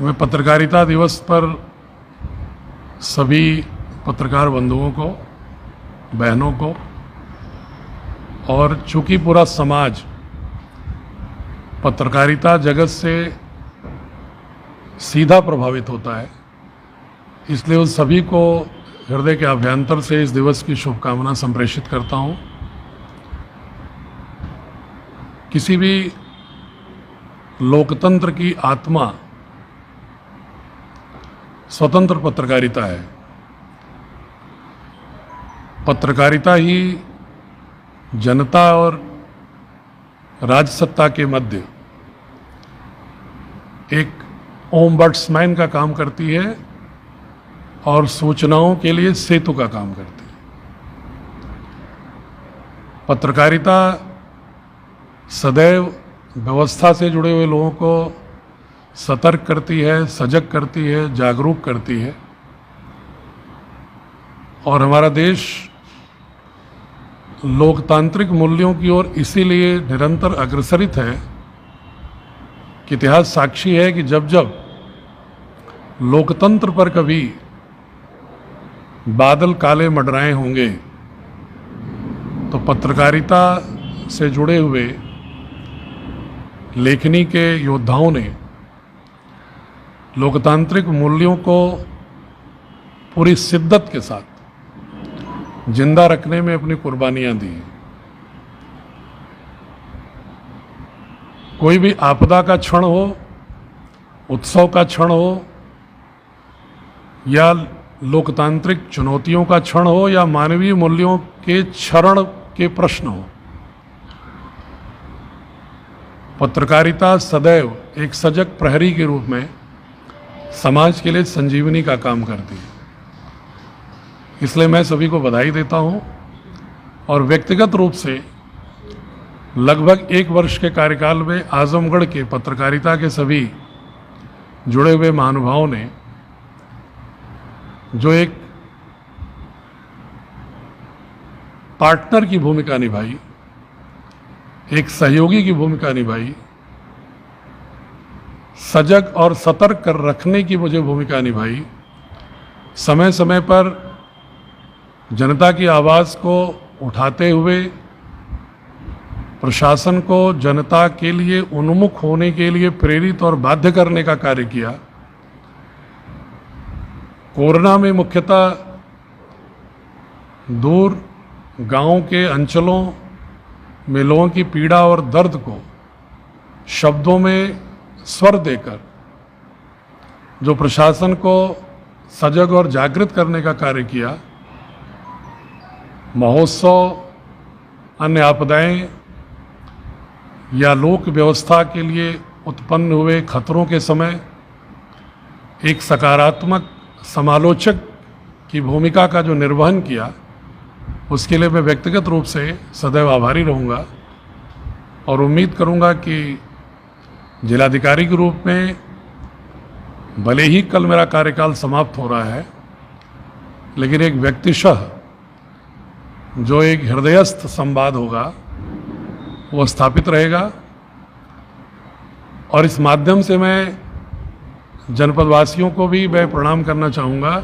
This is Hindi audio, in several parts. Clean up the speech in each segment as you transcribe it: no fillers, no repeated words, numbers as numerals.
मैं पत्रकारिता दिवस पर सभी पत्रकार बंधुओं को, बहनों को, और चूंकि पूरा समाज पत्रकारिता जगत से सीधा प्रभावित होता है, इसलिए उन सभी को हृदय के अभ्यंतर से इस दिवस की शुभकामना संप्रेषित करता हूँ। किसी भी लोकतंत्र की आत्मा स्वतंत्र पत्रकारिता है। पत्रकारिता ही जनता और राजसत्ता के मध्य एक ओम्बड्समैन का काम करती है और सूचनाओं के लिए सेतु का काम करती है। पत्रकारिता सदैव व्यवस्था से जुड़े हुए लोगों को सतर्क करती है, सजग करती है, जागरूक करती है। और हमारा देश लोकतांत्रिक मूल्यों की ओर इसीलिए निरंतर अग्रसरित है कि इतिहास साक्षी है कि जब जब लोकतंत्र पर कभी बादल काले मंडराए होंगे तो पत्रकारिता से जुड़े हुए लेखनी के योद्धाओं ने लोकतांत्रिक मूल्यों को पूरी शिद्दत के साथ जिंदा रखने में अपनी कुर्बानियां दी। कोई भी आपदा का क्षण हो, उत्सव का क्षण हो, या लोकतांत्रिक चुनौतियों का क्षण हो, या मानवीय मूल्यों के क्षरण के प्रश्न हो, पत्रकारिता सदैव एक सजग प्रहरी के रूप में समाज के लिए संजीवनी का काम करती है। इसलिए मैं सभी को बधाई देता हूं और व्यक्तिगत रूप से लगभग 1 वर्ष के कार्यकाल में आजमगढ़ के पत्रकारिता के सभी जुड़े हुए महानुभावों ने जो एक पार्टनर की भूमिका निभाई, एक सहयोगी की भूमिका निभाई, सजग और सतर्क कर रखने की मुझे भूमिका निभाई, समय समय पर जनता की आवाज़ को उठाते हुए प्रशासन को जनता के लिए उन्मुख होने के लिए प्रेरित और बाध्य करने का कार्य किया। कोरोना में मुख्यतः दूर गांव के अंचलों में लोगों की पीड़ा और दर्द को शब्दों में स्वर देकर जो प्रशासन को सजग और जागृत करने का कार्य किया। महोत्सव, अन्य आपदाएं या लोक व्यवस्था के लिए उत्पन्न हुए खतरों के समय एक सकारात्मक समालोचक की भूमिका का जो निर्वहन किया, उसके लिए मैं व्यक्तिगत रूप से सदैव आभारी रहूँगा और उम्मीद करूँगा कि जिलाधिकारी के रूप में भले ही कल मेरा कार्यकाल समाप्त हो रहा है, लेकिन एक व्यक्तिशः जो एक हृदयस्थ संवाद होगा वो स्थापित रहेगा। और इस माध्यम से मैं जनपदवासियों को भी मैं प्रणाम करना चाहूँगा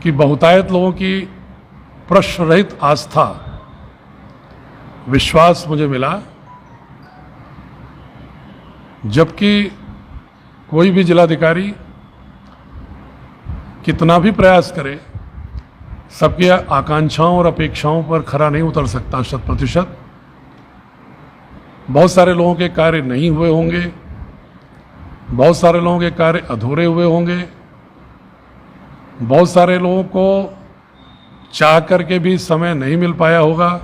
कि बहुतायत लोगों की प्रश्न रहित आस्था, विश्वास मुझे मिला। जबकि कोई भी जिलाधिकारी कितना भी प्रयास करे, सबकी आकांक्षाओं और अपेक्षाओं पर खरा नहीं उतर सकता 100%। बहुत सारे लोगों के कार्य नहीं हुए होंगे, बहुत सारे लोगों के कार्य अधूरे हुए होंगे, बहुत सारे लोगों को चाह करके भी समय नहीं मिल पाया होगा।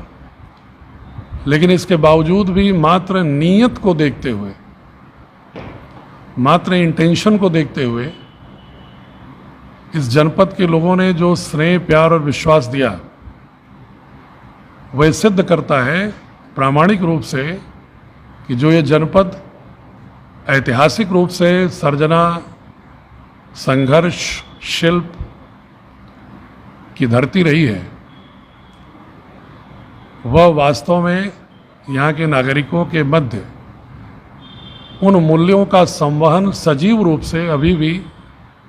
लेकिन इसके बावजूद भी मात्र नीयत को देखते हुए, मात्र इंटेंशन को देखते हुए इस जनपद के लोगों ने जो स्नेह, प्यार और विश्वास दिया, वह सिद्ध करता है प्रामाणिक रूप से कि जो ये जनपद ऐतिहासिक रूप से सर्जना, संघर्ष, शिल्प की धरती रही है, वह वास्तव में यहाँ के नागरिकों के मध्य उन मूल्यों का संवहन सजीव रूप से अभी भी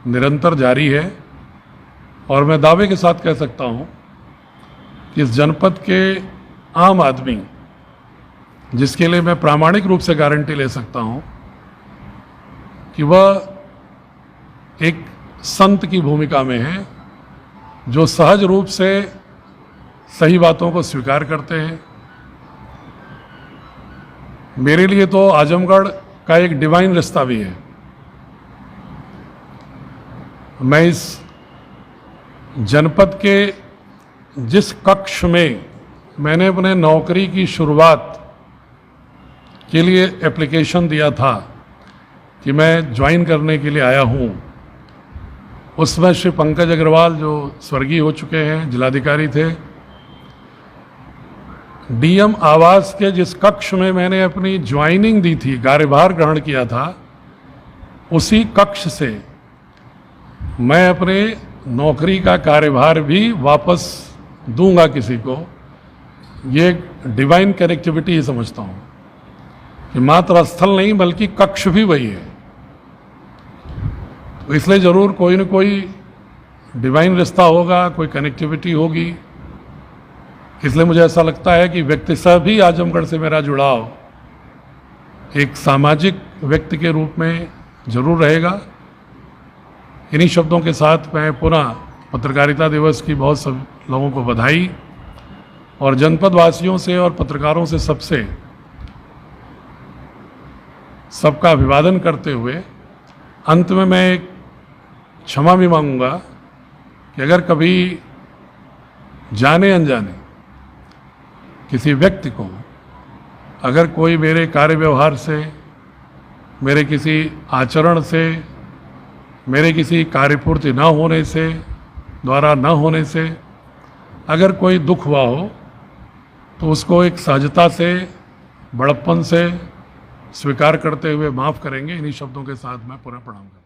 निरंतर जारी है। और मैं दावे के साथ कह सकता हूँ कि इस जनपद के आम आदमी, जिसके लिए मैं प्रामाणिक रूप से गारंटी ले सकता हूँ कि वह एक संत की भूमिका में है, जो सहज रूप से सही बातों को स्वीकार करते हैं। मेरे लिए तो आजमगढ़ का एक डिवाइन रिश्ता भी है। मैं इस जनपद के जिस कक्ष में मैंने अपने नौकरी की शुरुआत के लिए एप्लीकेशन दिया था कि मैं ज्वाइन करने के लिए आया हूँ, उसमें श्री पंकज अग्रवाल, जो स्वर्गीय हो चुके हैं, जिलाधिकारी थे, डीएम आवास के जिस कक्ष में मैंने अपनी ज्वाइनिंग दी थी, कार्यभार ग्रहण किया था, उसी कक्ष से मैं अपने नौकरी का कार्यभार भी वापस दूंगा किसी को। ये डिवाइन कनेक्टिविटी ही समझता हूँ कि मात्र स्थल नहीं बल्कि कक्ष भी वही है। तो इसलिए ज़रूर कोई न कोई डिवाइन रिश्ता होगा, कोई कनेक्टिविटी होगी। इसलिए मुझे ऐसा लगता है कि व्यक्तिशः भी आजमगढ़ से मेरा जुड़ाव एक सामाजिक व्यक्ति के रूप में जरूर रहेगा। इन्हीं शब्दों के साथ मैं पुनः पत्रकारिता दिवस की बहुत सब लोगों को बधाई और जनपद वासियों से और पत्रकारों से सबका अभिवादन करते हुए अंत में मैं एक क्षमा भी मांगूंगा कि अगर कभी जाने अनजाने किसी व्यक्ति को अगर कोई मेरे कार्य व्यवहार से, मेरे किसी आचरण से, मेरे किसी कार्यपूर्ति न होने से, द्वारा न होने से अगर कोई दुख हुआ हो, तो उसको एक सहजता से, बड़प्पन से स्वीकार करते हुए माफ़ करेंगे। इन्हीं शब्दों के साथ मैं पुनः प्रणाम करता हूं।